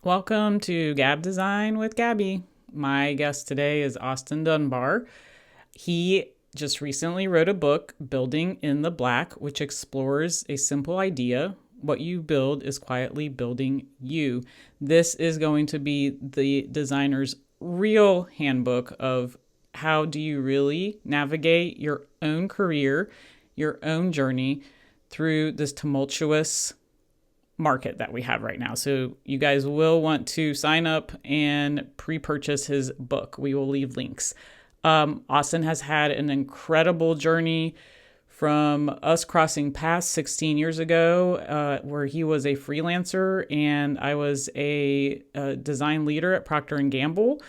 Welcome to Gab Design with Gabi. My guest today is Austin Dunbar. He just recently wrote a book, Building in the Black, which explores a simple idea. What you build is quietly building you. This is going to be the designer's real handbook of how do you really navigate your own career, your own journey through this tumultuous market that we have right now. So you guys will want to sign up and pre-purchase his book. We will leave links. Austin has had an incredible journey from us crossing paths 16 years ago, where he was a freelancer and I was a design leader at Procter and Gamble,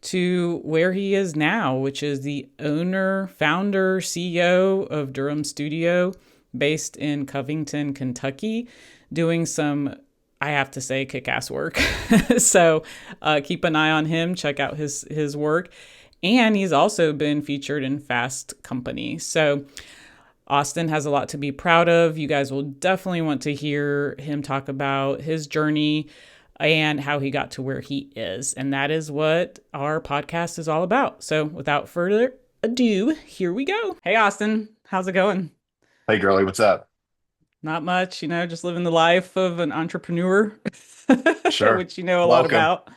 to where he is now, which is the owner, founder, CEO of Durham Studio, based in Covington, Kentucky, doing some, I have to say, kick-ass work. So keep an eye on him. Check out his work. And he's also been featured in Fast Company. So Austin has a lot to be proud of. You guys will definitely want to hear him talk about his journey and how he got to where he is. And that is what our podcast is all about. So without further ado, here we go. Hey, Austin, how's it going? Hey, girlie, what's up? Not much, just living the life of an entrepreneur, Sure. which you know a lot Welcome. about.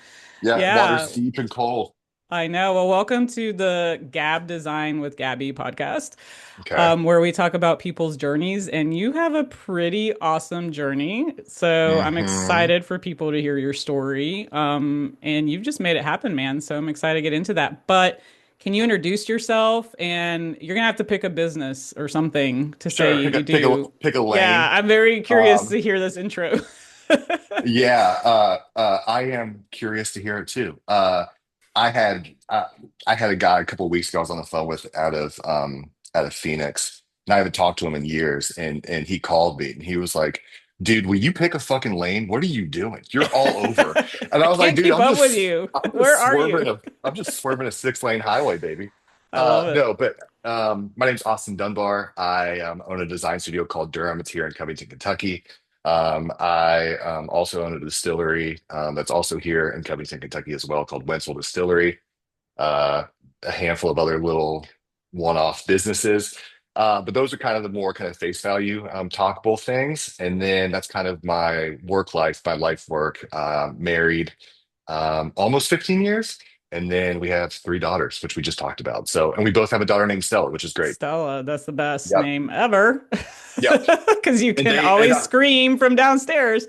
Yeah, Yeah, water's deep and cold. I know. Well, welcome to the Gab Design with Gabi podcast, Okay. where we talk about people's journeys. And you have a pretty awesome journey. So I'm Hmm. excited for people to hear your story. And you've just made it happen, man. So I'm excited to get into that. But can you introduce yourself? And you're gonna have to pick a business or something to say Sure. you do. Pick a Yeah, lane. I'm very curious Um, to hear this intro. yeah, I am curious to hear it too. I had I had a guy a couple of weeks ago I was on the phone with out of Phoenix, and I haven't talked to him in years, and he called me and he was like, "Dude, will you pick a fucking lane? What are you doing? You're all over." And I I was like, can't "Dude, keep up with you. Where are you? I'm just swerving a 6 lane highway, baby." I love it. No, but my name's Austin Dunbar. I own a design studio called Durham. It's here in Covington, Kentucky. I also own a distillery that's also here in Covington, Kentucky as well, called Wenzel Distillery. Uh, a handful of other little one-off businesses. But those are kind of the more kind of face value talkable things. And then that's kind of my work life, my life work. Married almost 15 years. And then we have 3 daughters, which we just talked about. So, and we both have a daughter named Stella, which is great. Stella, that's the best Yep. name ever. Yep. Because you And can and always scream from downstairs,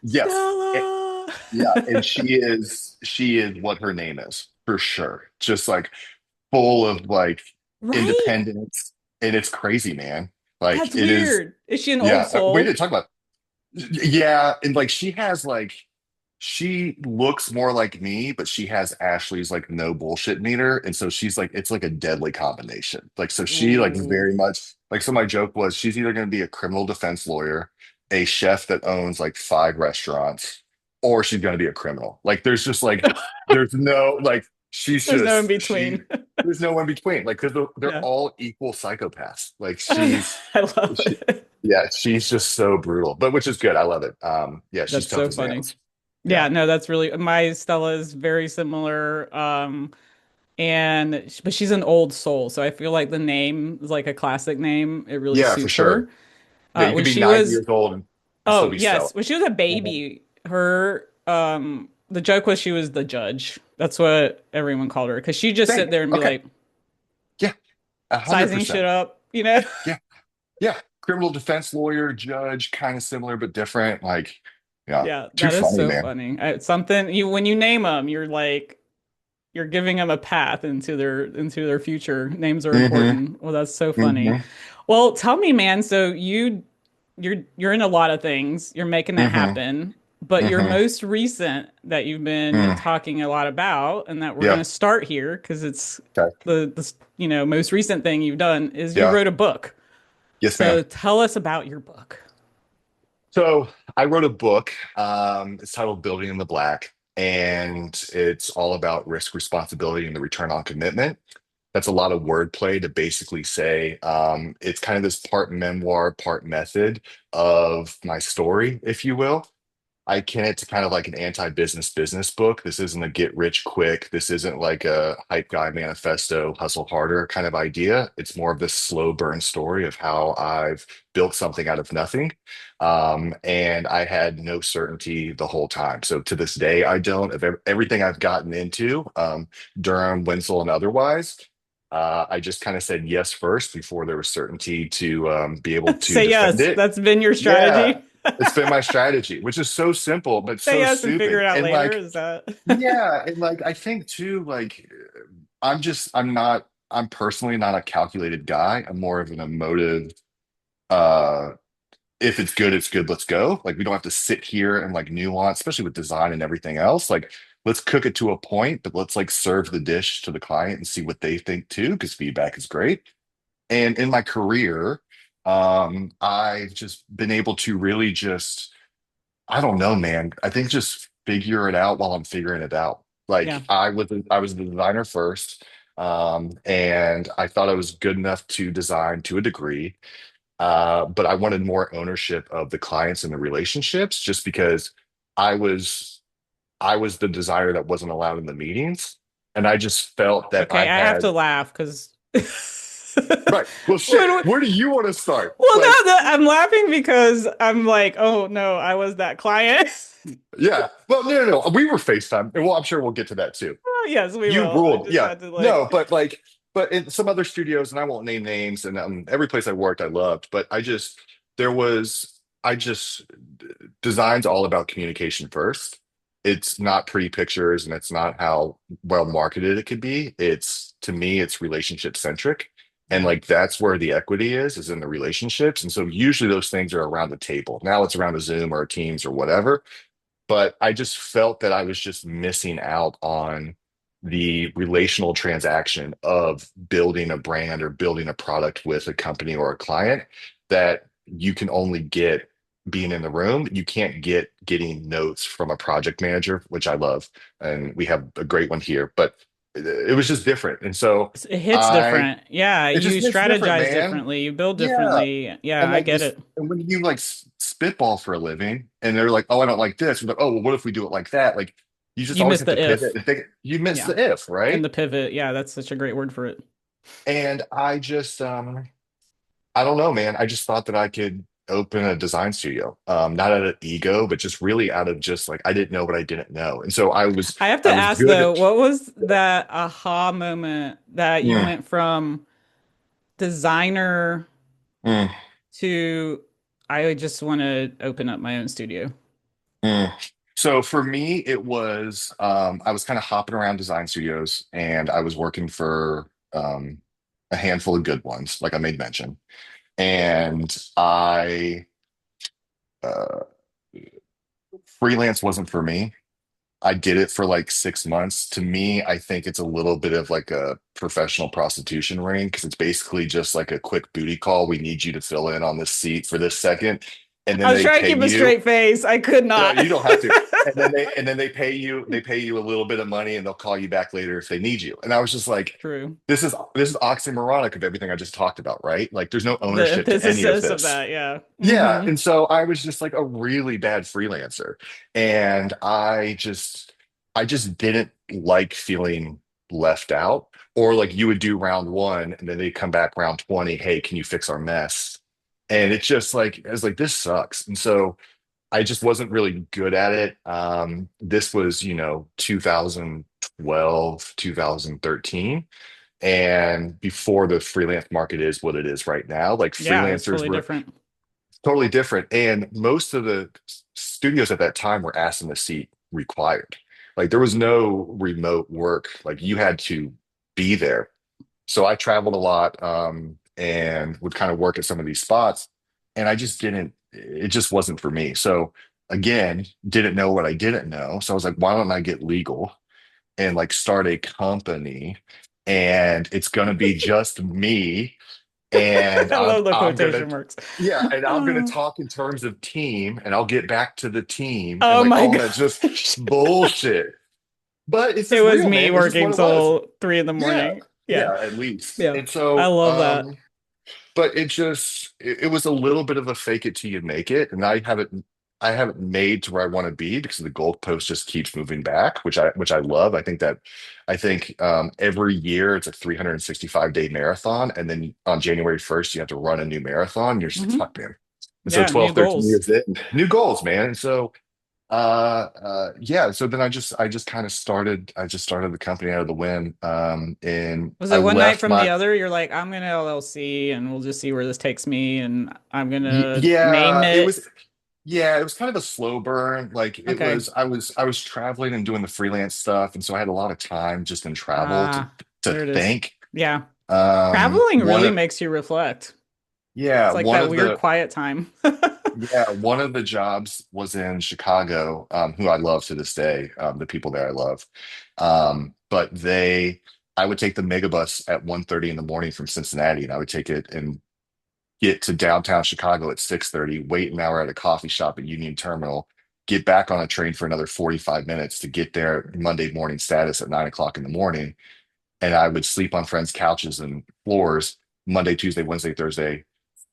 yes. Stella. Yeah, and she is what her name is for sure. Just like full of like Right? independence, and it's crazy, man. Like That's it is. weird. Is she an old Yeah, we soul? didn't talk about. Yeah, and like she has like she looks more like me, but she has Ashley's like no bullshit meter, and so she's like it's like a deadly combination. Like so she like Ooh. very much like so my joke was she's either going to be a criminal defense lawyer, a chef that owns like 5 restaurants, or she's going to be a criminal. Like there's just like there's no like she's There's no in just she between. there's no in between. Like because they're Yeah. all equal psychopaths. Like I love she it. yeah, she's just so brutal, but which is good. I love it. Yeah, she's That's tough so as funny. nails. Yeah, Yeah. no, that's really my Stella is very similar. But she's an old soul, so I feel like the name is like a classic name. It really Yeah, for suits her. sure. Yeah, you When could be she 90 was years old and still Oh, be yes. Stella. When she was a Mhm. baby, her the joke was she was the judge. That's what everyone called her because she just sit Same. there and be Okay. like Yeah, a hundred sizing shit percent. up. Yeah. Yeah. Criminal defense lawyer, judge, kind of similar but different. Like, yeah. Yeah, Too that is funny, so man. funny. Something you when you name them, you're like you're giving them a path into their future. Names are Hmm. important. Well, that's so funny. Hmm. Well, tell me, man, so you're in a lot of things. You're making that Hmm. happen. But your Hmm. most recent that you've been Mm. talking a lot about and that we're going Yeah. to start here because it's Okay. the most recent thing you've done is you Yeah. wrote a book. Yes, ma'am. So tell us about your book. So I wrote a book. It's titled Building in the Black, and it's all about risk, responsibility, and the return on commitment. That's a lot of wordplay to basically say it's kind of this part memoir, part method of my story, if you will. I akin it to kind of like an anti-business business book. This isn't a get rich quick. This isn't like a hype guy manifesto, hustle harder kind of idea. It's more of this slow burn story of how I've built something out of nothing. And I had no certainty the whole time. So to this day, I don't, of everything I've gotten into, Durham, Wenzel, and otherwise. I just kind of said yes first before there was certainty to be able to Say defend yes. it. That's been your Yeah, strategy. it's been my strategy, which is so simple but Say so yes and figure stupid. it out And later. like, Is that? yeah, and like I think too, like I'm personally not a calculated guy. I'm more of an emotive, uh, if it's good, it's good, let's go. Like we don't have to sit here and like nuance, especially with design and everything else. Like let's cook it to a point, but let's like serve the dish to the client and see what they think too, because feedback is great. And in my career, I've just been able to really just, I don't know, man. I think just figure it out while I'm figuring it out. Yeah. Like I was the designer first, and I thought I was good enough to design to a degree, but I wanted more ownership of the clients and the relationships, just because I was I was the designer that wasn't allowed in the meetings, and I just felt that I Okay. I have to had laugh because right. Well, shit. when, Where do you want to start? well, Like, no, I'm laughing because I'm like, oh no, I was that client. yeah. Well, no. We were FaceTime, and well, I'm sure we'll get to that too. Yes, we You will. I ruled. just Yeah. had to like, No, but like, but in some other studios, and I won't name names, and every place I worked, I loved, but there was, I just, design's all about communication first. It's not pretty pictures and it's not how well marketed it could be. It's, to me, it's relationship centric. And yeah. like, that's where the equity is in the relationships. And so usually those things are around the table. Now it's around a Zoom or a Teams or whatever, but I just felt that I was just missing out on the relational transaction of building a brand or building a product with a company or a client that you can only get being in the room. You can't get getting notes from a project manager, which I love. And we have a great one here, but it was just different. And so It hits I, different. Yeah. it You just hits different, strategize man. differently. You build Yeah. differently. Yeah, And I like get this, it. and when you like spitball for a living, and they're like, "Oh, I don't like this," you're like, "Oh, well, what if we do it like that?" Like, you just You always missed have to the pivot if. and think. You miss Yeah. the if, And right? the pivot. Yeah, that's such a great word for it. And I just, I don't know, man. I just thought that I could open a design studio, not out of ego, but just really out of just like I didn't know what I didn't know, and so I have to I was ask good though, at. what was that aha moment that you Mm, went from designer mm, to I just want to open up my own studio? mm. So for me, it was I was kind of hopping around design studios, and I was working for a handful of good ones, like I made mention. And I uh, freelance wasn't for me. I did it for like 6 months. To me, I think it's a little bit of like a professional prostitution ring because it's basically just like a quick booty call. We need you to fill in on this seat for this second, and I then was they trying to pay keep a you. straight face. I could No, not. you don't have to. And then they pay you a little bit of money and they'll call you back later if they need you. And I was just like, True. this is oxymoronic of everything I just talked about, right? Like there's no The ownership to any of antithesis of this. that, yeah. Yeah. Hmm. And so I was just like a really bad freelancer. And I just didn't like feeling left out. Or like you would do round one and then they come back round 20. Hey, can you fix our mess? And it's just like, I was like, this sucks. And so I just wasn't really good at it. This was, 2012, 2013, and before the freelance market is what it is right now. Like Yeah, it's freelancers totally were different. totally different. And most of the studios at that time were ass in the seat required. Like there was no remote work. Like you had to be there. So I traveled a lot, and would kind of work at some of these spots. And I just didn't, it just wasn't for me. So again, didn't know what I didn't know. So I was like, why don't I get legal and like start a company? And it's going to be just me. And I love the I'm gonna, quotation marks. yeah, and I'm gonna Oh, talk in terms of team, and I'll get back to the team and oh like my all that just gosh. bullshit. But it's It just was real, me man. It's just working what it was. till 3 in the Yeah, morning. Yeah. yeah, at least. Yeah. And I so, love that. but it was a little bit of a fake it till you make it, and I haven't. I haven't made to where I want to be because the goalpost just keeps moving back, which I love. I think every year it's a 365-day marathon, and then on January 1st you have to run a new marathon. You're just like, Hmm. fuck, man. And so Yeah, new 12, 13 goals. years in, new goals, man. And so yeah, so then I just kind of started I just started the company out of the whim. And Was I it one night left from the my other? You're like, I'm gonna LLC and we'll just see where this takes me, and I'm gonna name yeah, it it. was yeah, it was kind of a slow burn. Like it Okay. was I was traveling and doing the freelance stuff, and so I had a lot of time just in travel to Ah, to there it is. think. Yeah. Traveling One really of makes you reflect. yeah, It's like one that of weird the quiet time. yeah, one of the jobs was in Chicago, who I love to this day, the people there I love. But I would take the megabus at 1:30 in the morning from Cincinnati, and I would take it and get to downtown Chicago at 6:30, wait an hour at a coffee shop at Union Terminal, get back on a train for another 45 minutes to get there Monday morning status at 9 o'clock in the morning. And I would sleep on friends' couches and floors Monday, Tuesday, Wednesday, Thursday.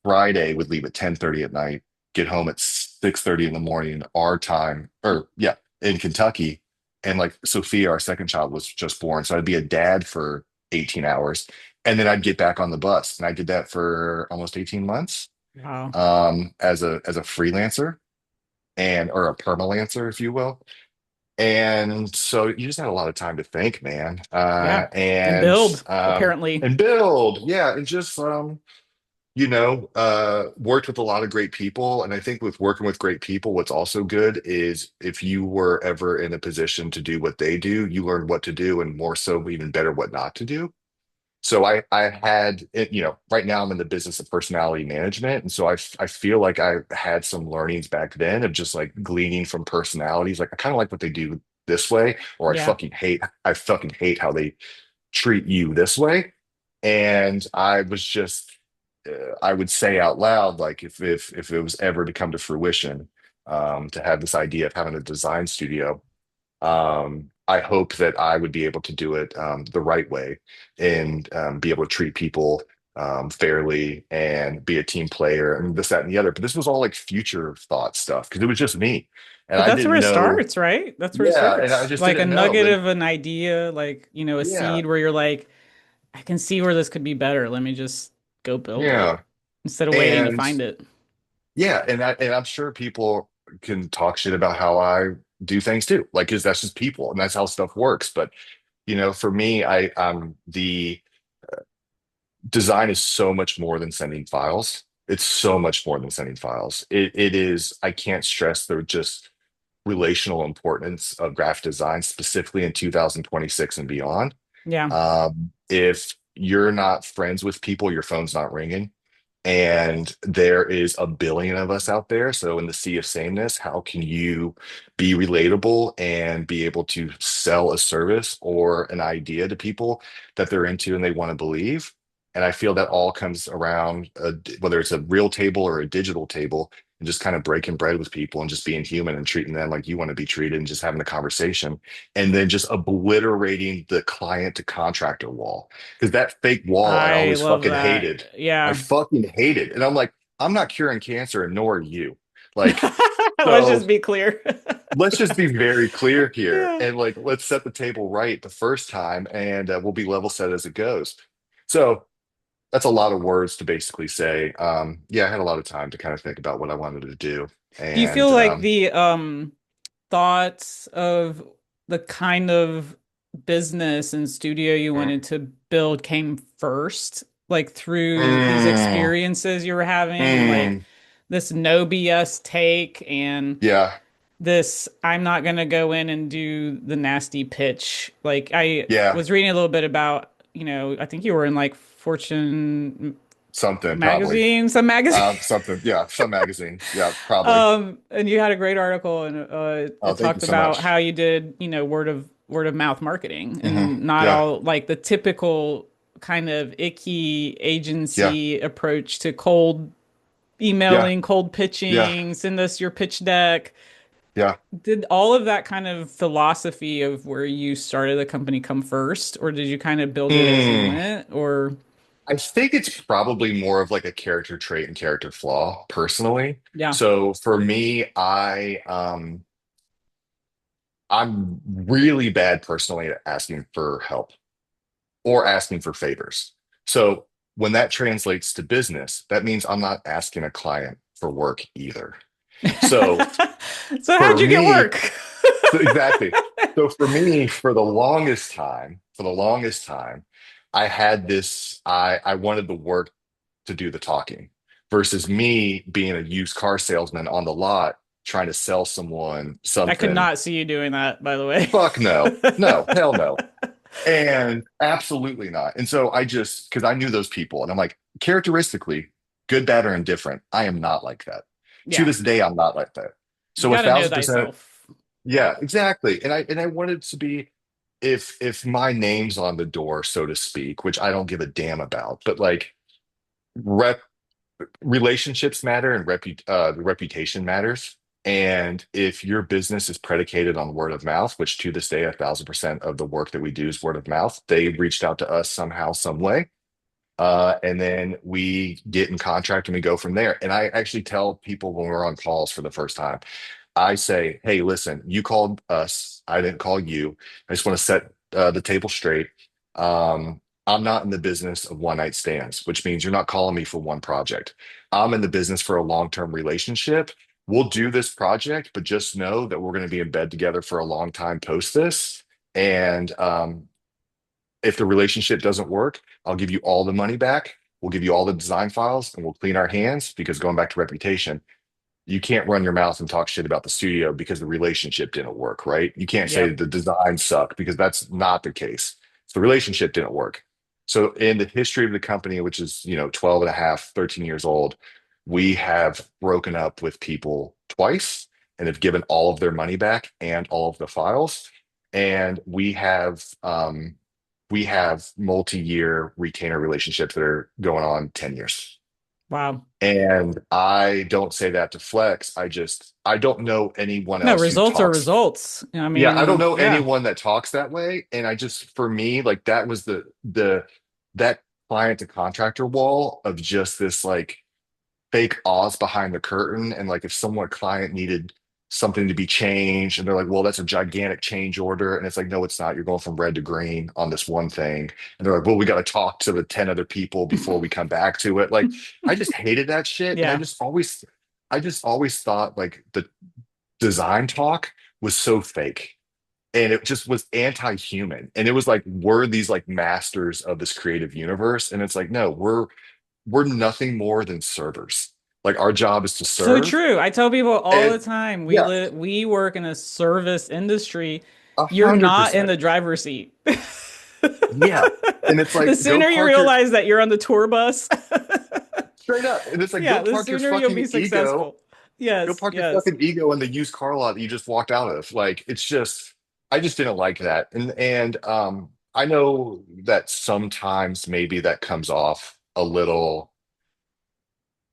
Friday would leave at 10:30 at night, get home at 6:30 in the morning, our time, or yeah, in Kentucky. And like Sophia, our second child, was just born. So I'd be a dad for 18 hours. And then I'd get back on the bus. And I did that for almost 18 months Wow. as a freelancer and or a permalancer, if you will. And so you just had a lot of time to think, man. Yeah. And build, Um, apparently. and build. Yeah. And just worked with a lot of great people. And I think with working with great people, what's also good is if you were ever in a position to do what they do, you learn what to do and more so, even better, what not to do. So I had it, right now I'm in the business of personality management. And so I feel like I had some learnings back then of just like gleaning from personalities. Like I kind of like what they do this way, or Yeah. I fucking hate how they treat you this way. And I was just, I would say out loud, like if it was ever to come to fruition, to have this idea of having a design studio, I hope that I would be able to do it the right way and be able to treat people fairly and be a team player and this, that, and the other. But this was all like future thought stuff because it was just me. And But I that's where didn't it know, starts, right? That's where it yeah, and I starts. just Like a didn't know. nugget But of an idea, like, a yeah, seed where you're like, I can see where this could be better. Let me just go build it yeah. instead of waiting to And find it. yeah, and I'm sure people can talk shit about how I do things too. Like, because that's just people and that's how stuff works. But for me, the design is so much more than sending files. It's so much more than sending files. It is, I can't stress the just relational importance of graphic design, specifically in 2026 and beyond. Yeah. If you're not friends with people, your phone's not ringing. And there is a billion of us out there. So in the sea of sameness, how can you be relatable and be able to sell a service or an idea to people that they're into and they want to believe? And I feel that all comes around, whether it's a real table or a digital table, and just kind of breaking bread with people and just being human and treating them like you want to be treated and just having a conversation. And then just obliterating the client to contractor wall. Because that fake wall I I always love fucking that. hated. I Yeah. fucking hate it. And I'm like, I'm not curing cancer, and nor are you. Like, Let's so just be clear. let's just be very clear here. Yeah. And like, let's set the table right the first time and we'll be level set as it goes. So that's a lot of words to basically say. Yeah, I had a lot of time to kind of think about what I wanted to do. Do you And feel like the thoughts of the kind of business and studio you mm, wanted to build came first, like through these mm, experiences you were having, like mm, this no BS take and yeah, this I'm not gonna go in and do the nasty pitch. Like I yeah, was reading a little bit about, I think you were in like Fortune something probably. magazine, some magazine. Something, yeah, some magazine. Yeah, probably. And you had a great article, and Oh, it thank you talked so about much. how you did, word of mouth marketing, and not Yeah, all like the typical kind of icky yeah, agency approach to cold yeah, emailing, cold yeah, pitching, send us your pitch deck. yeah. Did all of that kind of philosophy of where you started the company come first, or did you kind of build it as you Mm. went, or? I think it's probably more of like a character trait and character flaw personally. Yeah. So for me, I'm really bad personally at asking for help or asking for favors. So when that translates to business, that means I'm not asking a client for work either. So So how'd for you get me, work? so exactly. So for me, for the longest time, I had this, I wanted the work to do the talking versus me being a used car salesman on the lot trying to sell someone I could something. not see you doing that, by the way. Fuck no. No, hell no. And absolutely not. And so I just, because I knew those people, and I'm like, characteristically, good, bad, or indifferent, I am not like that. To Yeah. this day, I'm not like that. You So a got to know thousand percent, thyself. yeah, exactly. And I wanted to be, if my name's on the door, so to speak, which I don't give a damn about, but like rep relationships matter and the reputation matters. And if your business is predicated on word of mouth, which to this day, 1,000% of the work that we do is word of mouth, they reached out to us somehow, some way. And then we get in contract and we go from there. And I actually tell people when we're on calls for the first time, I say, hey, listen, you called us. I didn't call you. I just want to set the table straight. I'm not in the business of one night stands, which means you're not calling me for one project. I'm in the business for a long-term relationship. We'll do this project, but just know that we're going to be in bed together for a long time post this. And if the relationship doesn't work, I'll give you all the money back. We'll give you all the design files and we'll clean our hands because going back to reputation, you can't run your mouth and talk shit about the studio because the relationship didn't work, right? You can't say Yep. the design sucked because that's not the case. So the relationship didn't work. So in the history of the company, which is, 12 and a half, 13 years old, we have broken up with people twice and have given all of their money back and all of the files. And we have multi-year retainer relationships that are going on 10 years. Wow. And I don't say that to flex. I don't know anyone No, else who results are talks. results. I Yeah, I don't mean, know yeah. anyone that talks that way. And I just, for me, like that was that client to contractor wall of just this like fake Oz behind the curtain. And like if someone client needed something to be changed, and they're like, well, that's a gigantic change order. And it's like, no, it's not. You're going from red to green on this one thing. And they're like, well, we got to talk to the 10 other people before we come back to it. Like, I just hated that shit. And Yeah. I just always thought like the design talk was so fake. And it just was anti-human. And it was like, we're these like masters of this creative universe. And it's like, no, we're nothing more than servers. Like our job is to So serve. true. I tell people all the And time, yeah, we work in a service industry. a You're hundred not in percent. the driver's seat. Yeah. And it's The like, go sooner you park your realize that you're on the tour bus, straight up. And it's like, yeah, go the park your sooner you'll be fucking ego. successful. Go Yes, park your yes. fucking ego in the used car lot that you just walked out of. Like, it's just, I just didn't like that. And I know that sometimes maybe that comes off a little,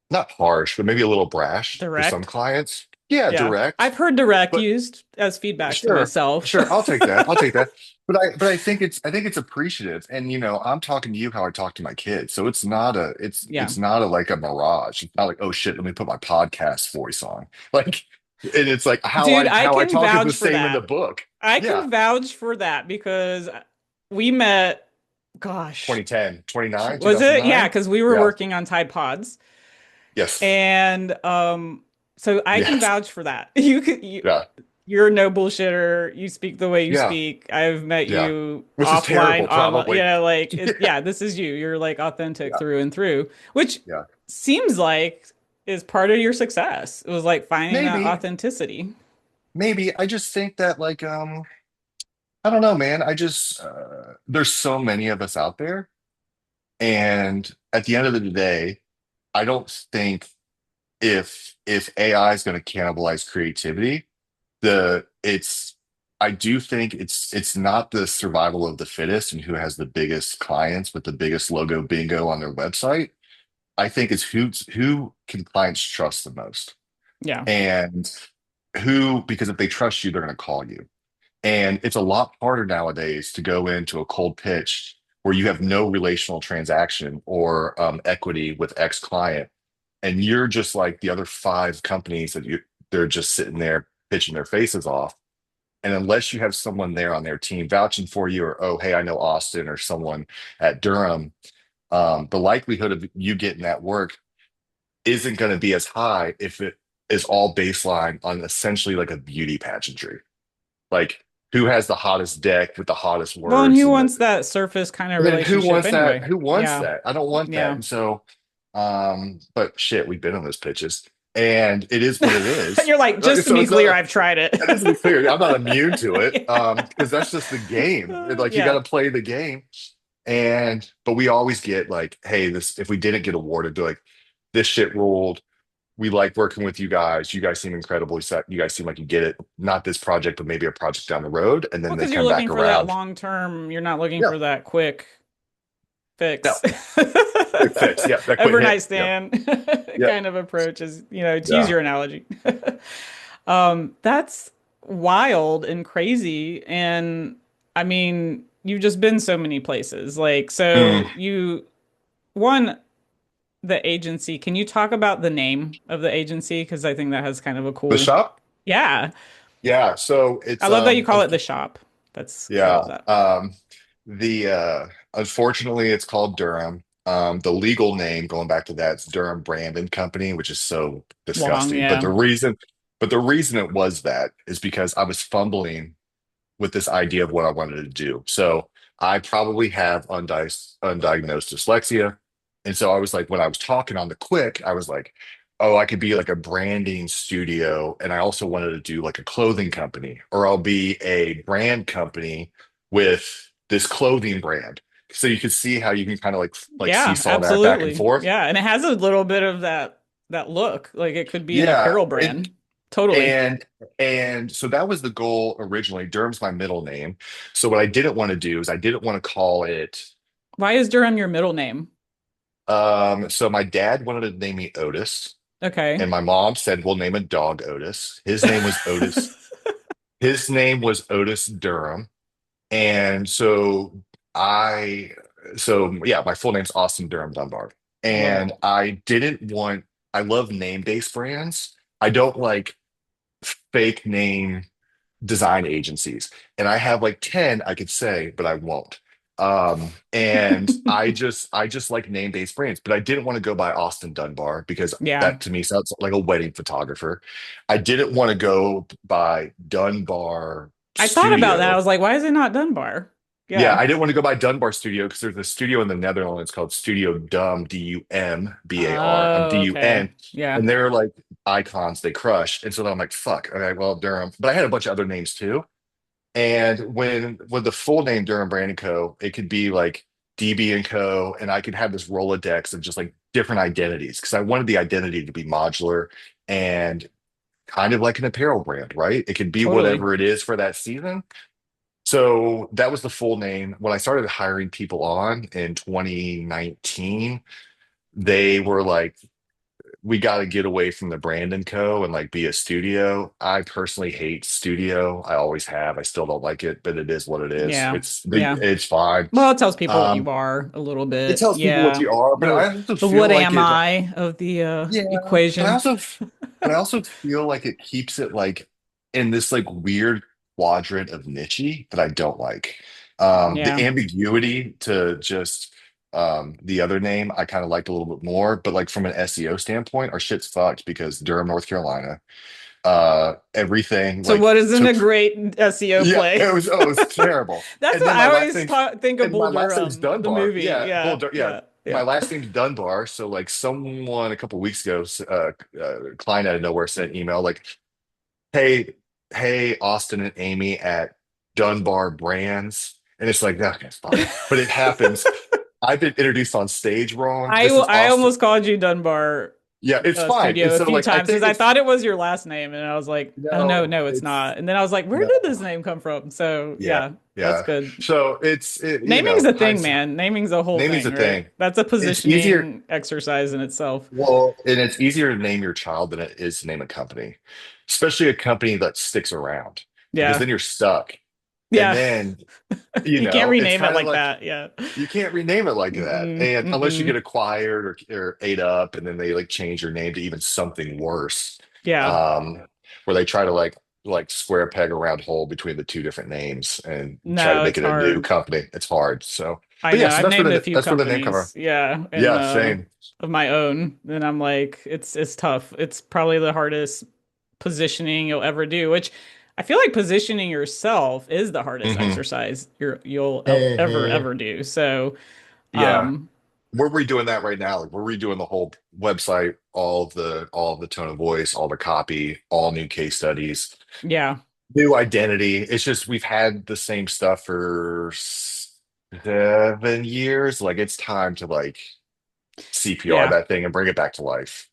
not harsh, but maybe a little brash for some Direct. clients. Yeah, Yeah. direct. I've heard direct But used as feedback to sure, myself. sure. I'll take that. I'll take that. But I think it's appreciative. And I'm talking to you how I talk to my kids. So it's not a Yeah. it's not a like a mirage. It's not like, oh shit, let me put my podcast voice on. Like and it's like how Dude, I I how I can talk is the vouch for same in the that. book. I Yeah. can vouch for that because we met, gosh, 2010, 29, was it? Yeah, 2009. because we were Yeah. working on Tide Pods. Yes. And so I can Yes. vouch for that. Yeah. You're no bullshitter. You speak the way you Yeah. speak. I've met Yeah. you Which is offline, terrible, online. probably. Like Yeah. yeah, this is you. You're like authentic Yeah. through and through, which Yeah. seems like is part of your success. It was like finding that Maybe. authenticity. Maybe. I just think that like I don't know, man. I just there's so many of us out there, and at the end of the day, I don't think if AI is going to cannibalize creativity, the it's I do think it's not the survival of the fittest and who has the biggest clients with the biggest logo bingo on their website. I think it's who can clients trust the most, Yeah. and who because if they trust you, they're going to call you. And it's a lot harder nowadays to go into a cold pitch where you have no relational transaction or equity with X client, and you're just like the other five companies that they're just sitting there pitching their faces off. And unless you have someone there on their team vouching for you, or, oh, hey, I know Austin or someone at Durham, the likelihood of you getting that work isn't going to be as high if it is all baseline on essentially like a beauty pageantry. Like, who has the hottest deck with the hottest Well, and words who and the wants that surface kind of and then who relationship wants that? anyway? Who wants Yeah. that? I don't want that. Yeah. And so, but shit, we've been on those pitches, and it is what it is. You're like, just to So be it's clear, not. I've tried it. And just to be clear, I'm not immune to it, Yeah. because that's just the game. Like, you got Yeah. to play the game. And but we always get like, hey, this if we didn't get awarded, be like, this shit ruled. We like working with you guys. You guys seem incredible. You guys seem like you get it. Not this project, but maybe a project down the road. And then Well, they because you're come looking back for that around. long term, you're not looking Yeah, for that quick no, fix. quick fix. Yeah, that quick hit. Overnight Yeah, stand yeah, kind of approach is, to use yeah. your analogy. That's wild and crazy. And I mean, you've just been so many places. Like, Mm. so one, the agency, can you talk about the name of the agency? Because I think that has kind of a The cool, shop. yeah. Yeah. So I it's love that you call it the shop. I yeah. love that. The unfortunately it's called Durham. The legal name, going back to that, it's Durham Brand and Company, which is so Long, disgusting. yeah. But the reason it was that is because I was fumbling with this idea of what I wanted to do. So I probably have undiagnosed dyslexia. And so I was like, when I was talking on the quick, I was like, oh, I could be like a branding studio. And I also wanted to do like a clothing company, or I'll be a brand company with this clothing brand. So you could see how you can kind of like Yeah, seesaw that back and absolutely. forth. Yeah, and it has a little bit of that look. Like it could be an Yeah. apparel brand. Totally. And so that was the goal originally. Durham's my middle name. So what I didn't want to do is I didn't want to call it. Why is Durham your middle name? So my dad wanted to name me Otis, Okay. and my mom said we'll name a dog Otis. His name was Otis. His name was Otis Durham. And I, so yeah, my full name's Austin Durham Dunbar. Love it. And I didn't want, I love name-based brands. I don't like fake name design agencies. And I have like 10 I could say, but I won't. And I just like name-based brands, but I didn't want to go by Austin Dunbar because Yeah. that to me sounds like a wedding photographer. I didn't want to go by Dunbar I thought about that. I Studio. was like, why is it not Dunbar? Yeah, Yeah. I didn't want to go by Dunbar Studio because there's a studio in the Netherlands called Studio Dum, Dumbar. I'm Oh, okay. DUN. Yeah. And they're like icons, they crush. And so then I'm like, fuck, okay, well, Durham. But I had a bunch of other names too. And when with the full name Durham Brand and Co., it could be like DB and Co. And I could have this Rolodex of just like different identities because I wanted the identity to be modular and kind of like an apparel brand, right? It could be Totally. whatever it is for that season. So that was the full name. When I started hiring people on in 2019, they were like, we got to get away from the brand and co and like be a studio. I personally hate studio. I always have. I still don't like it, but it is what it is. Yeah. Yeah. It's fine. Well, it tells people what you Um, are a little it bit. tells people what Yeah. you are, but The I also the feel what like am it. I of the Yeah, equation. but I also feel like it keeps it like in this like weird quadrant of niche that I don't like. The Yeah. ambiguity to just the other name I kind of liked a little bit more, but like from an SEO standpoint, our shit's fucked because Durham, North Carolina, everything So like what isn't a took great SEO yeah, play? it was terrible. That's And what then I always think of and Bull my last name's Durham, the Dunbar. movie. Yeah, Yeah, Yeah. yeah, My yeah. last name's Dunbar. So like someone a couple weeks ago, client out of nowhere sent an email like, "Hey, hey, Austin and Amy at Dunbar Brands," and it's like, okay, fine, but it happens. I've been introduced on stage wrong. This is I Austin. almost called you Dunbar Yeah, it's fine. And Studio a so few like I times because think I it's thought it was your last name, and I was like, oh no, no, no, it's it's not. And then I was like, where no. did this name come from? So Yeah, yeah, that's yeah. good. So Naming's a thing, hindsight. man. Naming's a whole Naming's thing, a right? thing. That's a It's easier. positioning exercise in itself. Well, and it's easier to name your child than it is to name a company, especially a company that sticks around, because Yeah. then you're stuck. And Yeah. then, You can't it's rename it kind of like like that. Yeah. you can't rename it like that. Mm-mm, And unless you get mm-mm. acquired or ate up, and then they like change your name to even something worse. Yeah. Where they try to like square peg a round hole between the two different names and try to No, make it's it a new hard. company. It's hard. So, I but yeah, know. so I've named a few that's where the name comes from. companies. Yeah. And Yeah, same. of my own. And I'm like, it's tough. It's probably the hardest positioning you'll ever do, which I feel like positioning yourself is the hardest Hmm. exercise you'll Hmm. ever do. So, Yeah. um, We're redoing that right now. Like we're redoing the whole website, all of the tone of voice, all the copy, all new case studies, yeah. new identity. It's just we've had the same stuff for 7 years. Like it's time to like CPR Yeah. that thing and bring it back to life.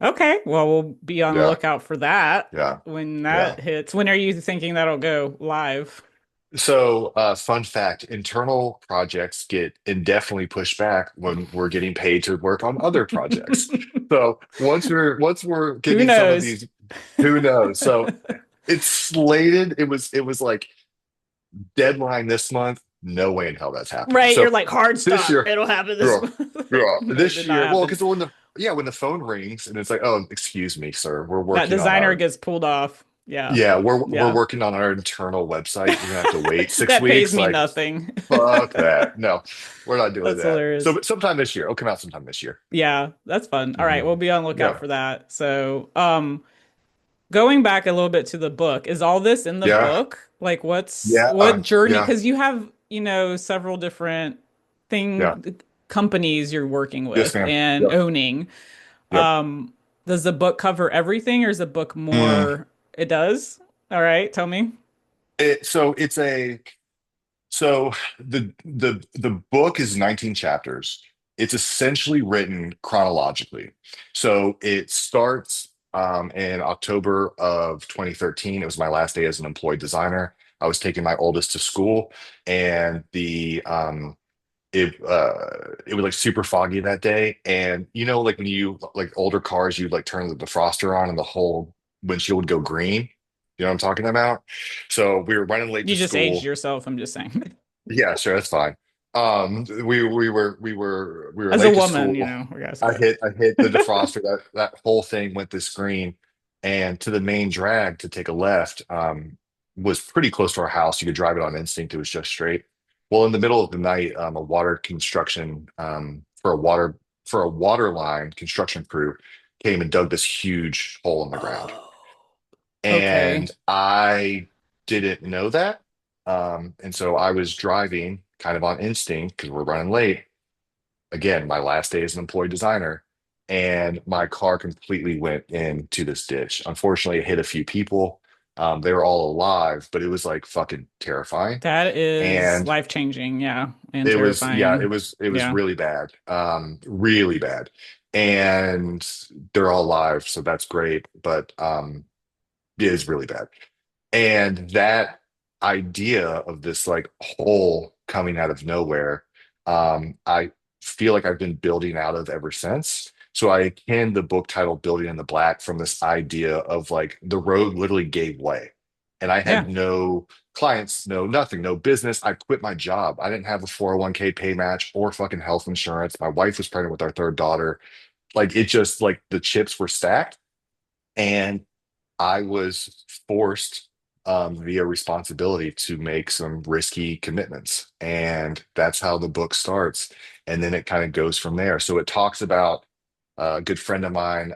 Okay. Well, we'll be on the Yeah, lookout for that yeah, when yeah. that hits. When are you thinking that'll go live? So, fun fact, internal projects get indefinitely pushed back when we're getting paid to work on other projects. So once we're Who getting some of knows? these, who knows? So it's slated. It was like deadline this month. No way in hell that's happening. Right. You're So like hard this stop. year, It'll happen this yeah, month. yeah, No, it did this not year, well, happen. because when the phone rings and it's like, oh, excuse me, sir, we're That working on designer our gets pulled off. Yeah. yeah, we're Yeah. working on our internal website. You're gonna have to wait six That pays weeks. me Like, nothing. fuck that. No, we're not doing That's that. So hilarious. but sometime this year. It'll come out sometime this year. Yeah, that's fun. All right, Hmm. we'll be on lookout Yeah. for that. So, going back a little bit to the book, is all this in the Yeah. book? Like Yeah. what journey? Yeah. Because you have, several different Yeah. companies you're working Yes, with ma'am. and Yep. owning. Yep. Does the book cover everything or is the book Mm. more? It does? All right, tell me. So it's a so the book is 19 chapters. It's essentially written chronologically. So it starts in October of 2013. It was my last day as an employed designer. I was taking my oldest to school, and it was like super foggy that day. And like when you like older cars, you like turn the defroster on and the whole windshield would go green. You know what I'm talking about? So we were running late You to just aged school. yourself, I'm just saying. Yeah, sure, that's fine. We were As a late to woman, school. we gotta say I hit the that. defroster. That whole thing went to screen, and to the main drag to take a left was pretty close to our house. You could drive it on instinct. It was just straight. Well, in the middle of the night, a water construction for a water line construction crew came and dug this huge hole in the ground. Oh, okay. And I didn't know that. And so I was driving kind of on instinct because we're running late. Again, my last day as an employed designer. And my car completely went into this ditch. Unfortunately, it hit a few people. They were all alive, but it was like fucking terrifying. That is And life-changing, yeah, and yeah, terrifying. it was Yeah. really bad. Really bad. And they're all alive, so that's great. But it is really bad. And that idea of this like hole coming out of nowhere, I feel like I've been building out of ever since. So I akin the book title Building in the Black from this idea of like the road literally gave way. And I Yeah. had no clients, no nothing, no business. I quit my job. I didn't have a 401k pay match or fucking health insurance. My wife was pregnant with our third daughter. Like it just like the chips were stacked. And I was forced via responsibility to make some risky commitments. And that's how the book starts. And then it kind of goes from there. So it talks about a good friend of mine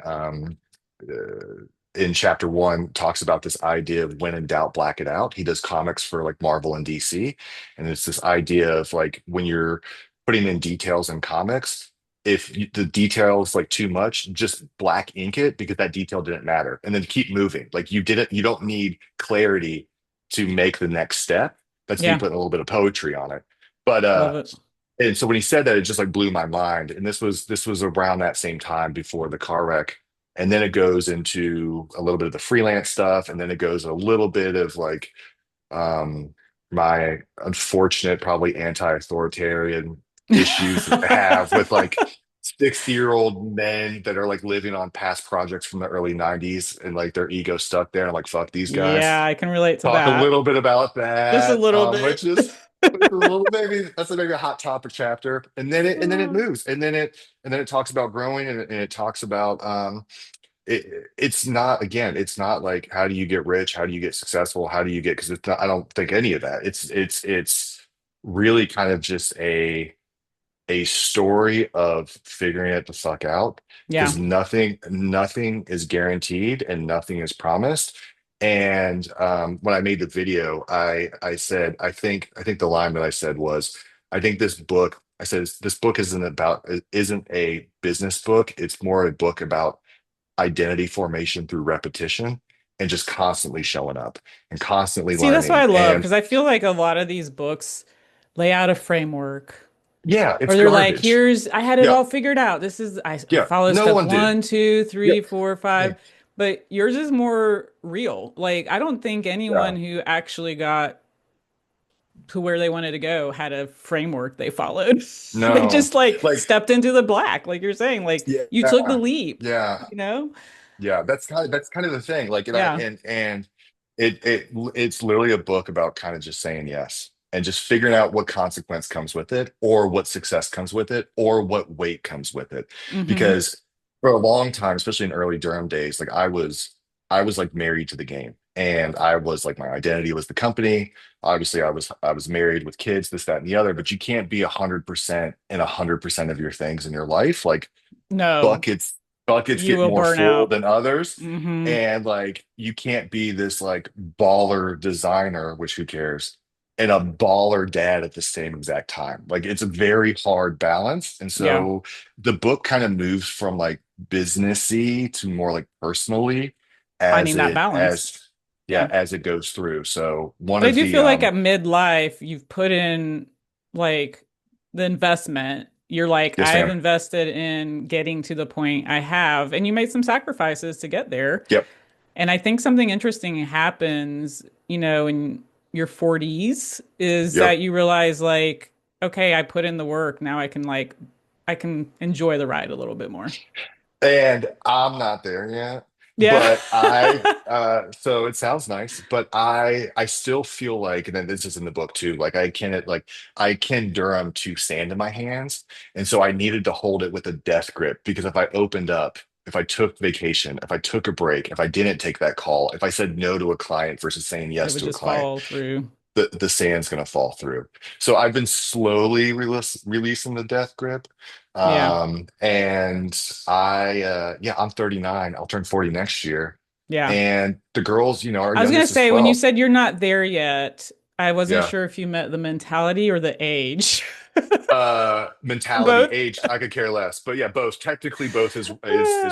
in chapter one talks about this idea of when in doubt, black it out. He does comics for like Marvel and DC. And it's this idea of like when you're putting in details in comics, if the details like too much, just black ink it because that detail didn't matter, and then keep moving. Like you don't need clarity to make the next step. That's me Yeah. putting a little bit of poetry on it. But Love it. and so when he said that, it just like blew my mind. And this was around that same time before the car wreck. And then it goes into a little bit of the freelance stuff, and then it goes a little bit of like um my unfortunate, probably anti-authoritarian issues that I have with like 60-year-old men that are like living on past projects from the early 90s and like their ego stuck there. I'm like, fuck these Yeah, guys. I can relate to Talk a that. little bit about Just a that, little bit. which is it's a little maybe that's maybe a hot topic chapter, and then it moves, and then it talks about growing, and it talks about it's not again, it's not like how do you get rich, how do you get successful, how do you get because it's not, I don't think any of that. It's really kind of just a story of figuring it the fuck out Yeah. because nothing is guaranteed and nothing is promised. And when I made the video, I said I think the line that I said was I think this book I said this book isn't a business book. It's more a book about identity formation through repetition and just constantly showing up and constantly See, that's what I learning. love And because I feel like a lot of these books lay out a framework, yeah, or it's they're like, garbage. here's, I had it Yeah, all figured out. This is, I yeah. follow No step one did. one, two, Yep. three, four, five, but yours is more real. Like, I don't think anyone Yeah. who actually got to where they wanted to go had a framework they followed. They No. just like Like, stepped into the black, like you're saying, like yeah, you took the leap, yeah, you know? yeah. That's kind of the thing. Like, Yeah. and it's literally a book about kind of just saying yes and just figuring out what consequence comes with it, or what success comes with it, or what weight comes with it. Hmm. Because for a long time, especially in early Durham days, like I was like married to the game. And I was like my identity was the company. Obviously, I was married with kids, this, that, and the other, but you can't be 100% in 100% of your things in your life. Like No, buckets buckets you get will more burn full out. than others, Hmm. and like you can't be this like baller designer, which who cares, and a baller dad at the same exact time. Like it's a very hard balance, and Yeah. so the book kind of moves from like businessy to more like personally Finding that balance. as yeah Yeah. as it goes through. So one But I of do the feel like at midlife, you've put in like the investment. You're like, yes I've ma'am, invested in getting to the point I have, and you made some sacrifices to get there. yep, And I think something interesting happens, in your 40s is yep. that you realize like, okay, I put in the work. Now I can enjoy the ride a little bit more. And I'm not there yet, Yeah. but so it sounds nice, but I still feel like, and then this is in the book too, like I can Durham to sand in my hands. And so I needed to hold it with a death grip because if I opened up, if I took vacation, if I took a break, if I didn't take that call, if I said no to a client versus saying It yes would to a just client, fall through. the sand's going to fall through. So I've been slowly releasing the death grip. Yeah. And yeah, I'm 39. I'll turn 40 next year. Yeah. And the girls, you know, our I was gonna youngest is say when you 12. said you're not there yet, I wasn't Yeah. sure if you meant the mentality or the age. Mentality, Both. age, I could care less. But yeah, both. Technically both is I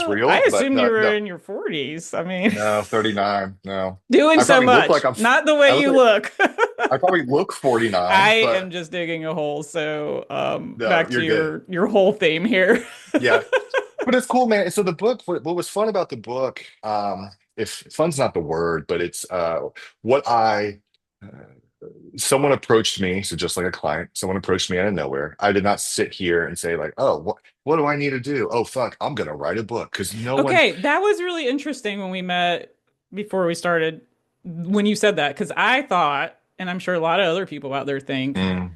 real, but assumed you no, were no, in your 40s. I mean, no, 39. No. doing I so probably look like much, not the I way look you like look. I probably look I 49, am but just digging a hole. So, no, back to you're good. your whole theme here. Yeah. But it's cool, man. So the book, what was fun about the book, if fun's not the word, but it's what uh, someone approached me, so just like a client, someone approached me out of nowhere. I did not sit here and say like, oh, what do I need to do? Oh, fuck, I'm gonna write a book because no one. Okay, that was really interesting when we met before we started, when you said that, because I thought, and I'm sure a lot of other people out there think, Mm,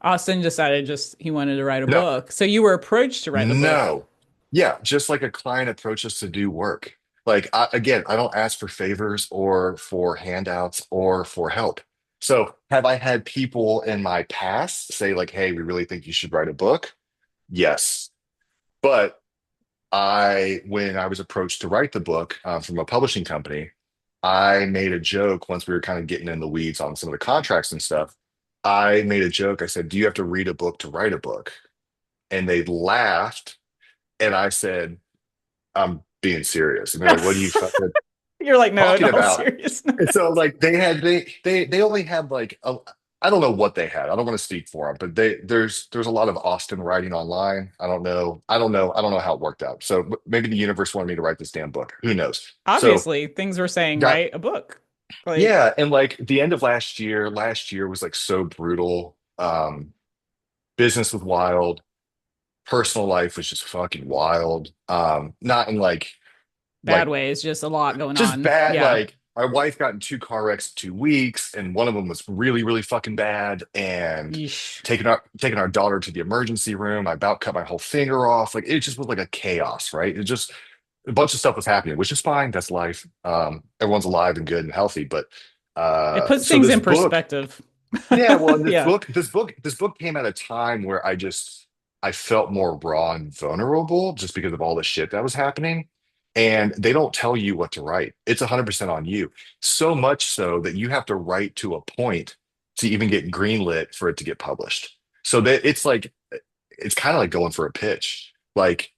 Austin decided just he wanted to write a no, book. So you were approached to write the book. no, yeah, just like a client approaches to do work. Like again, I don't ask for favors or for handouts or for help. So have I had people in my past say like, "Hey, we really think you should write a book"? Yes. But when I was approached to write the book from a publishing company, I made a joke once we were kind of getting in the weeds on some of the contracts and stuff. I made a joke. I said, "Do you have to read a book to write a book?" And they laughed. And I said, "I'm being serious." And they're like, "What are you fucking You're like, no, in talking all about?" And so seriousness. like they only had like I don't know what they had. I don't want to speak for them, but there's a lot of Austin writing online. I don't know how it worked out. So maybe the universe wanted me to write this damn book. Who knows? So Obviously, things were saying, got write a book. Like, yeah, and like the end of last year was like so brutal. Business was wild. Personal life was just fucking wild. Not in Bad like ways, just a lot going just on. bad. Yeah. Like my wife got in two car wrecks in 2 weeks, and one of them was really, really fucking bad. And Yeesh. taking our daughter to the emergency room, I about cut my whole finger off. Like it just was like a chaos, right? It just a bunch of stuff was happening, which is fine. That's life. Everyone's alive and good and healthy. But It puts so things this in book, perspective. yeah, well, and Yeah. this book came at a time where I felt more raw and vulnerable just because of all the shit that was happening. And they don't tell you what to write. It's 100% on you. So much so that you have to write to a point to even get greenlit for it to get published. So that it's kind of like going for a pitch. Like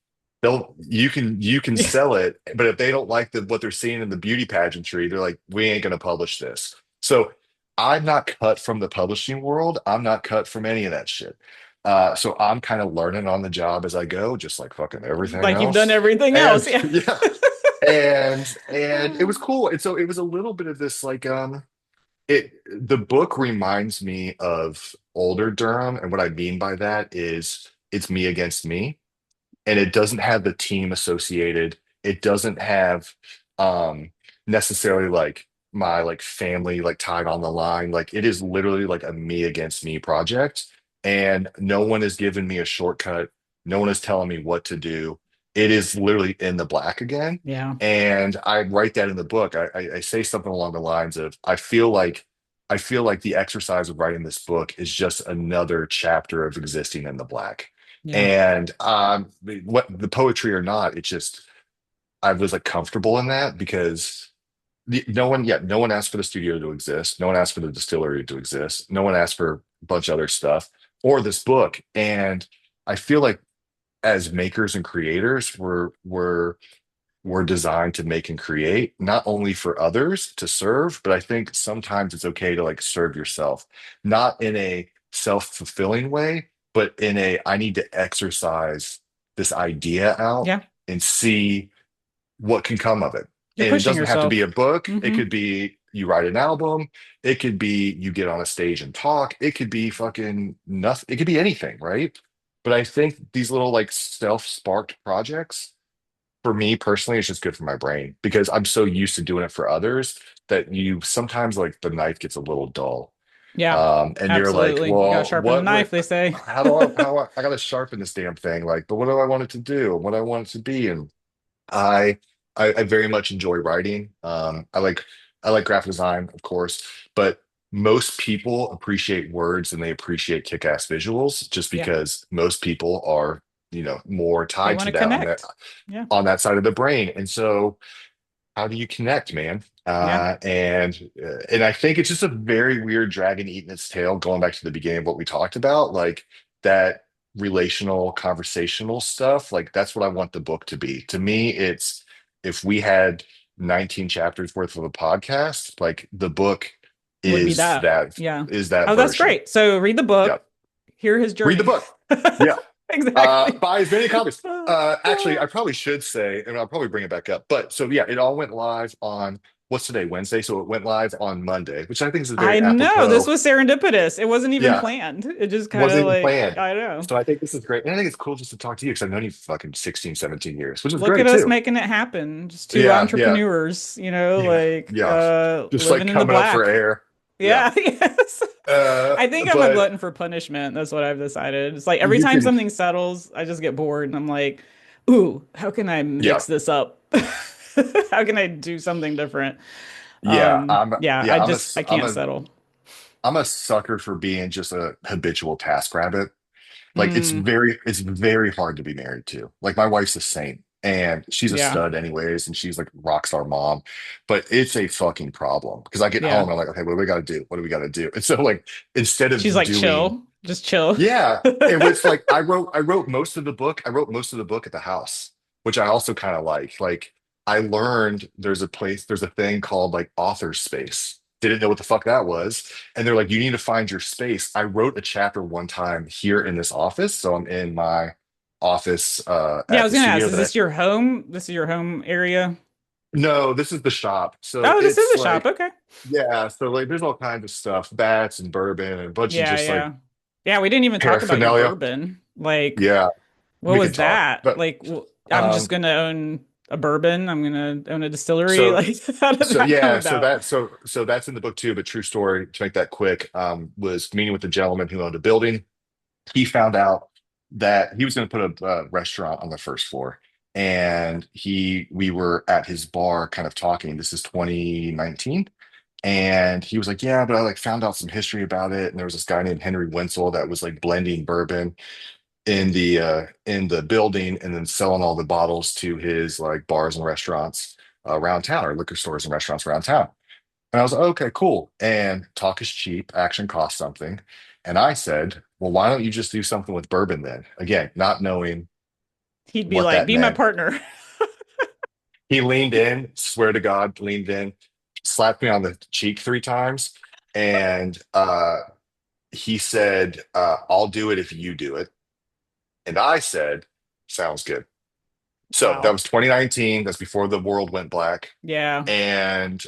you can sell it, but if they don't like what they're seeing in the beauty pageantry, they're like, we ain't gonna publish this. So I'm not cut from the publishing world. I'm not cut from any of that shit. So I'm kind of learning on the job as I go, just like fucking everything Like you've done else. everything And else. Yeah. yeah, and it was cool. And so it was a little bit of this it the book reminds me of older Durham, and what I mean by that is it's me against me, and it doesn't have the team associated. It doesn't have necessarily like my like family like tied on the line. Like it is literally like a me against me project, and no one has given me a shortcut. No one is telling me what to do. It is literally in the black again. Yeah. And I write that in the book. I say something along the lines of I feel like the exercise of writing this book is just another chapter of existing in the black. Yeah. And what the poetry or not, it's just I was like comfortable in that because no one asked for the studio to exist. No one asked for the distillery to exist. No one asked for a bunch of other stuff or this book. And I feel like as makers and creators, we're designed to make and create, not only for others to serve, but I think sometimes it's okay to like serve yourself, not in a self-fulfilling way, but in a I need to exercise this idea out Yeah. and see what can come of it. You're And it pushing doesn't have to be yourself. a book. It Hmm. could be you write an album. It could be you get on a stage and talk. It could be fucking nothing. It could be anything, right? But I think these little like self-sparked projects for me personally, it's just good for my brain because I'm so used to doing it for others that you sometimes like the knife gets a little dull. Yeah. And you're like, Absolutely. You gotta well, sharpen the knife, they say. I gotta sharpen this damn thing? Like, but what do I want it to do? What do I want it to be? And I, I very much enjoy writing. I like graphic design, of course, but most people appreciate words and they appreciate kick-ass visuals just Yeah. because most people are, more They tied want to to that connect. Yeah. on that side of the brain. And so how do you connect, man? Yeah. And I think it's just a very weird dragon eating its tail, going back to the beginning of what we talked about, like that relational, conversational stuff. Like that's what I want the book to be. To me, it's if we had 19 chapters worth of a podcast, like the book Would be is that. that Yeah. is that Oh, that's version. great. So read the Yeah. book, hear his Read the journey. book. Yeah. Exactly. Buy as many copies. Actually, I probably should say, and I'll probably bring it back up. But so yeah, it all went live on what's today, Wednesday. So it went live on Monday, which I think is a I very know this apropos. was serendipitous. It wasn't even Yeah, planned. It just kind wasn't of even like, planned. I know. So I think this is great. And I think it's cool just to talk to you because I've known you for fucking 16, 17 years, which is Look at great us too. making it happen. Just two Yeah, yeah, entrepreneurs, yeah, yeah. Just like living in the coming up for black. air. Yeah. Yeah, yes. Uh, I think I'm a but glutton for punishment. That's what I've decided. It's like every you time can, something settles, I just get bored and I'm like, ooh, how can I yeah, mix this up? How can I do something different? yeah. Yeah, Yeah, I can't settle. I'm a sucker for being just a habitual task rabbit. Like Mm, it's very hard to be married to. Like my wife's a saint and she's a yeah, stud anyways, and she's like rock star mom, but it's a fucking problem because I get home yeah. and I'm like, okay, what do we got to do? What do we got to do? And so like instead She's of like, doing, chill, just chill. yeah, it was like I wrote most of the book. I wrote most of the book at the house, which I also kind of like. Like I learned there's a thing called like author space. Didn't know what the fuck that was. And they're like, you need to find your space. I wrote a chapter one time here in this office. So I'm in my office Yeah, I at was the gonna ask, studio is that I this your home? This is your home area? no, this is the shop. So Oh, this is it's a shop. like, Okay. yeah, so like there's all kinds of stuff, bats and bourbon and a bunch of Yeah, just like yeah. Yeah, we didn't even talk about your paraphernalia. bourbon. Like, Yeah. What we was could talk. that? But Like, I'm just um, gonna own a bourbon. I'm gonna own a distillery. so Like, how did so that come yeah, about? so that's in the book too. But true story, to make that quick, was meeting with a gentleman who owned a building. He found out that he was going to put a restaurant on the first floor, and we were at his bar kind of talking. This is 2019. And he was like, yeah, but I like found out some history about it. And there was this guy named Henry Wenzel that was like blending bourbon in the building and then selling all the bottles to his like bars and restaurants around town, or liquor stores and restaurants around town. And I was like, okay, cool. And talk is cheap, action costs something. And I said, well, why don't you just do something with bourbon then? Again, not knowing He'd be what like, that "Be my meant. partner." He leaned in, swear to God, leaned in, slapped me on the cheek 3 times, and he said, I'll do it if you do it. And I said, sounds good. So that Wow. was 2019. That's before the world went black. Yeah, And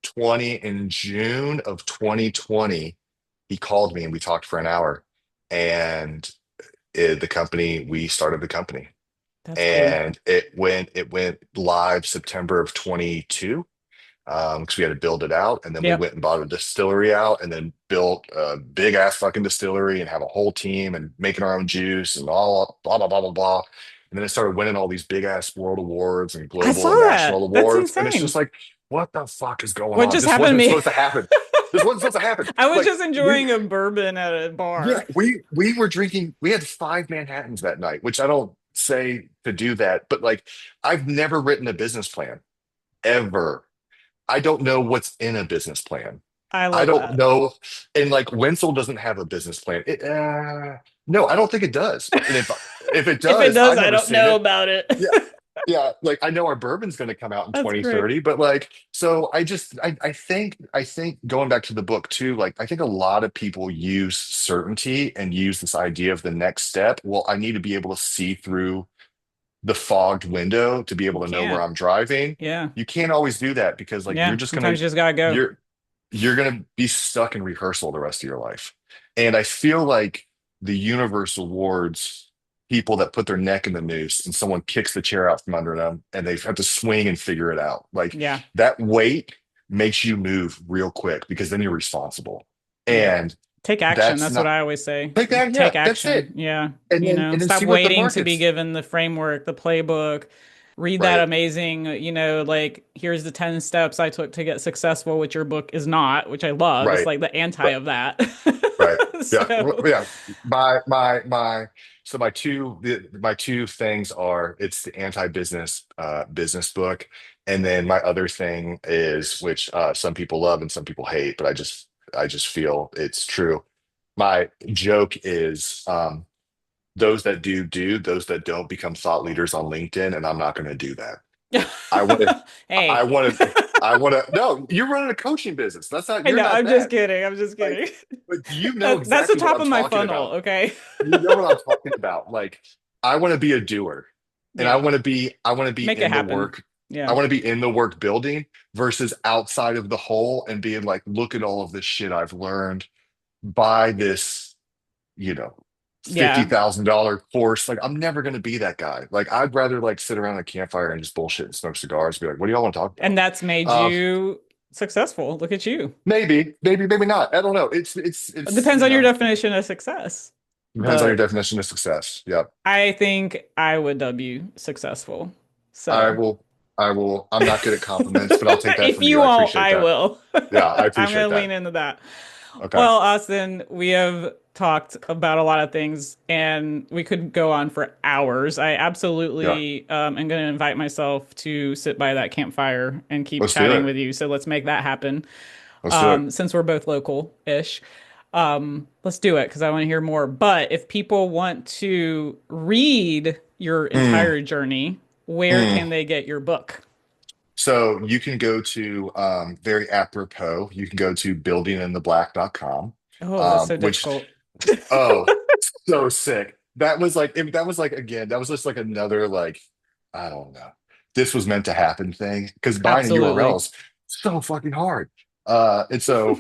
20 in June of 2020, he called me and we talked for an hour. And the company, we started the company. that's cool. And it went live September of 22, because we had to build it out, and then we Yep. went and bought a distillery out, and then built a big ass fucking distillery, and have a whole team, and making our own juice, and all blah blah blah blah blah. And then it started winning all these big ass world awards and I global saw and national that. That's awards, and it's just insane. like, what the fuck is going What on? just This happened to wasn't me? supposed to happen. This wasn't supposed to happen. I was Like just we enjoying a bourbon at a yeah, bar. we were drinking, we had 5 Manhattans that night, which I don't say to do that, but like I've never written a business plan ever. I don't know what's in a business plan. I I love don't that. know. And like Wenzel doesn't have a business plan. No, I don't think it does. And if it If it does, does, I've I never don't seen know it. about it. Yeah. Yeah. Like I know our bourbon's going to come out in That's great. 2030, but like, so I think going back to the book too, like I think a lot of people use certainty and use this idea of the next step. Well, I need to be able to see through the fogged window to be able You to know where can't. I'm driving. Yeah. You can't always do that because like Yeah. Sometimes you just gotta go. you're gonna be stuck in rehearsal the rest of your life. And I feel like the universe awards people that put their neck in the noose and someone kicks the chair out from under them and they have to swing and figure it out. Like Yeah. that weight makes you move real quick because then you're responsible. Yep. And Take action. that's That's what not I always say. like that. Take Yeah, that's action. it. Yeah. And then Stop see what the waiting to be market's given the framework, the playbook. Read that right. amazing, like, here's the 10 steps I took to get successful, which your book is not, which I love. It's Right. like the anti Right. of that. Right. Yeah. So, Yeah. So my two things are it's the anti-business business book. And then my other thing is which some people love and some people hate, but I just feel it's true. My joke is those that do, those that don't become thought leaders on LinkedIn, and I'm not gonna do that. I want to I hey, want to I want to no, you're running a coaching business. I You're know. not I'm just that. kidding. I'm just Like, kidding. but you know That's the exactly what top I'm of my talking funnel. about. Okay. You know what I'm talking about. Like, I want to be a doer, and Yeah. I want to be Make it in the happen. work. I Yeah. want to be in the work building versus outside of the hole and being like, look at all of this shit I've learned. Buy this, you know, Yeah. $50,000 course. Like, I'm never going to be that guy. Like, I'd rather like sit around a campfire and just bullshit and smoke cigars. Be like, what do y'all want to talk And about? that's made Uh, you successful. Look at you. maybe not. I don't know. It It's depends on your definition of success. depends on your But definition of success. Yep. I think I would dub you successful. I So will, I'm not good at compliments, but I'll take that if from you you. I won't, appreciate I that. will. Yeah, I I'm appreciate going to that. lean into that. Okay. Well, Austin, we have talked about a lot of things and we could go on for hours. I Yeah. absolutely am going to invite myself to sit by that campfire and keep Let's do chatting it. with you. So let's make that happen. Let's do it. Since we're both local-ish. Let's do it because I want to hear more. But if people want to read your Mm, entire journey, where mm. can they get your book? So you can go to very apropos, you can go to buildingintheblack.com, Oh, that's so which difficult. oh so sick. That was like again, that was just like another like, I don't know. This was meant to happen thing because buying a URL Absolutely. is so fucking hard. And so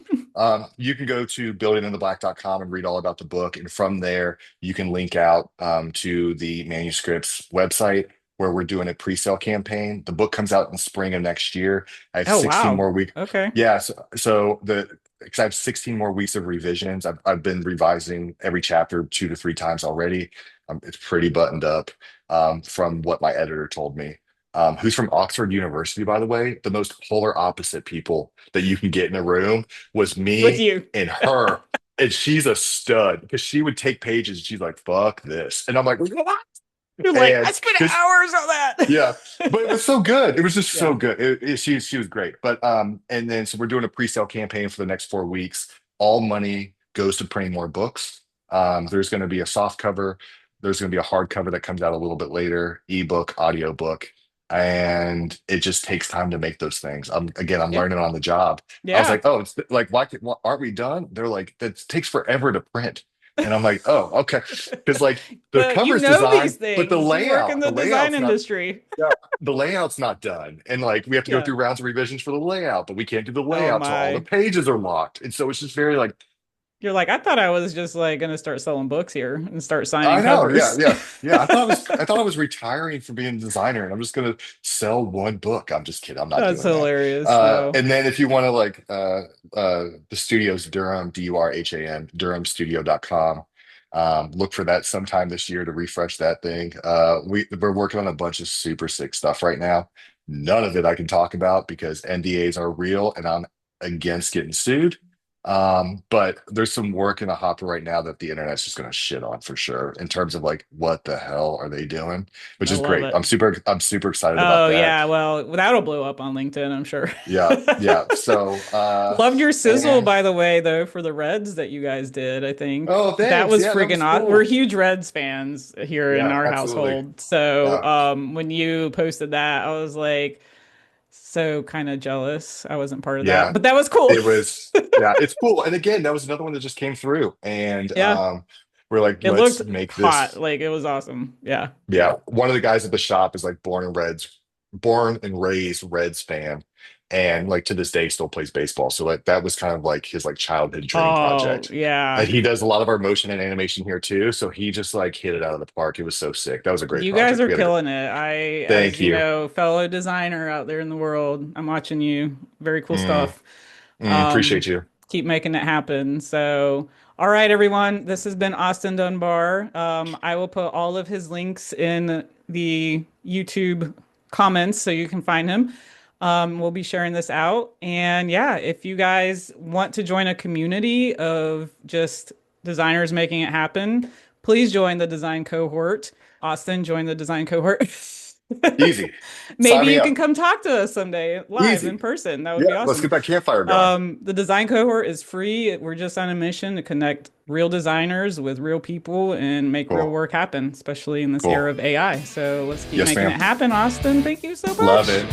You can go to buildingintheblack.com and read all about the book. And from there, you can link out to the manuscripts website where we're doing a pre-sale campaign. The book comes out in spring of next year. I have Oh, 16 wow. more weeks. Okay. Yeah, so the because I have 16 more weeks of revisions. I've been revising every chapter 2 to 3 times already. It's pretty buttoned up from what my editor told me. Who's from Oxford University, by the way, the most polar opposite people that you can get in a room was With me you. and her. And she's a stud because she would take pages and she's like, fuck this. And I'm like, what? You're like, I And spent because hours on that. yeah, but it was so good. It was just so Yeah. good. She was great. But and then so we're doing a pre-sale campaign for the next 4 weeks. All money goes to printing more books. There's going to be a soft cover. There's going to be a hard cover that comes out a little bit later, ebook, audiobook, and it just takes time to make those things. I'm Yeah. learning on the job. I was Yeah. like, oh, it's like, why aren't we done? They're like, that takes forever to print. And I'm like, oh, okay. Because like the But you cover's know these designed, but things. You work in the the design layout's not, industry. yeah, the layout's not done. And like we have to go Yeah. through rounds of revisions for the layout, but we can't do the Oh layout till all the my. pages are locked. And so it's just very like, You're like, I thought I was just like gonna start selling books here and start signing I know, yeah, covers. yeah, yeah. I thought I was retiring from being a designer and I'm just gonna sell one book. I'm just kidding. I'm not That's doing that. hilarious, though. And then if you want to like the studio's Durham, Durham, durhamstudio.com. Look for that sometime this year to refresh that thing. We're working on a bunch of super sick stuff right now. None of it I can talk about because NDAs are real and I'm against getting sued. But there's some work in the hopper right now that the internet's just going to shit on for sure in terms of like what the hell are they doing, which I is love great. it. I'm super excited about Oh that. yeah, well, that'll blow up on LinkedIn, I'm sure. Yeah, yeah. So Loved your sizzle, and by the way, though, for the Reds that you guys did. I think oh, that thanks. was Yeah, that freaking was awesome. We're cool. huge Reds fans here in Yeah, our absolutely. household. So, Yeah. when you posted that, I was like so kind of jealous. I wasn't part of that, Yeah. but that was cool. It was yeah, it's cool. And again, that was another one that just came through. And Yeah, we're like, it looked let's make hot. this. Like it was awesome. Yeah. Yeah, one of the guys at the shop is like born and raised Reds fan, and like to this day still plays baseball. So like that was kind of like his like childhood dream Oh, project. And yeah. he does a lot of our motion and animation here too. So he just like hit it out of the park. It was so sick. That was a great You guys project. are We had a great, killing it. As thank you you. know, fellow designer out there in the world, I'm watching you. Very cool Mm, stuff. Um, appreciate you. keep making it happen. So, all right, everyone, this has been Austin Dunbar. I will put all of his links in the YouTube comments so you can find him. We'll be sharing this out. And yeah, if you guys want to join a community of just designers making it happen, please join the design cohort. Austin, join the design cohort. Easy. Sign Maybe me you can up. come talk to us someday live in Easy. person. That would Yeah, be let's awesome. get that campfire going. The design cohort is free. We're just on a mission to connect real designers with real people and make real Cool. work happen, especially in this Cool. era of AI. So let's keep Yes, making ma'am. it happen, Austin. Thank you so Love much. it.